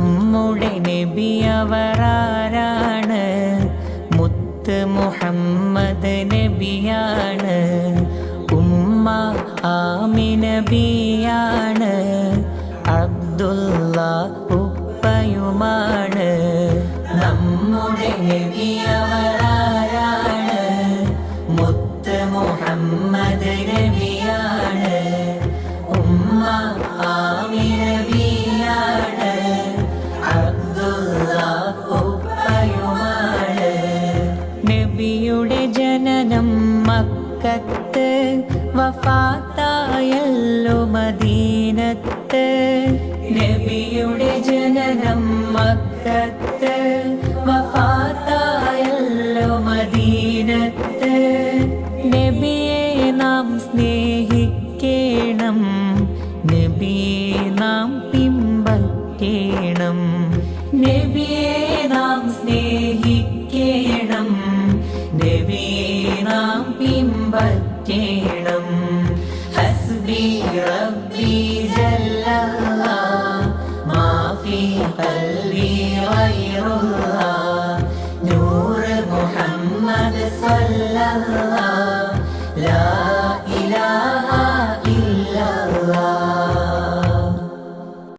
നമ്മുടെ നബിയവരാരാണ്? മുത്ത് മുഹമ്മദ് നബിയാണ്. ഉമ്മ ആമിന ബിയാണ്. അബ്ദുള്ള ഉപ്പയുമാണ്. നമ്മുടെ നബിയവരാരാണ്? മുത്ത് മുഹമ്മദ് നബിയാണ്. ഉമ്മ ആമിന ബിയാണ്. അബ്ദുള്ള ഉപ്പയുമാണ്. നബിയുടെ ജനനം മക്കത്ത്, വഫാത്തായല്ലോ മദീനത്ത്. നബിയുടെ ജനനം മക്കത്ത്, വഫാത്തായല്ലോ മദീനത്ത്. നബിയെ നാം സ്നേഹിക്കണം, നബിയെ നാം പിൻപറ്റണം. നബിയെ നാം സ്നേഹിക്കണം, നബിയെ നാം പിൻപറ്റണം. ഹസ്ബി റബ്ബി ജല്ലല്ലാഹ്, മാ ഫീ ഖൽബി ഗൈറുല്ലാഹ്. നൂർ മുഹമ്മദ് സല്ലല്ലാഹ്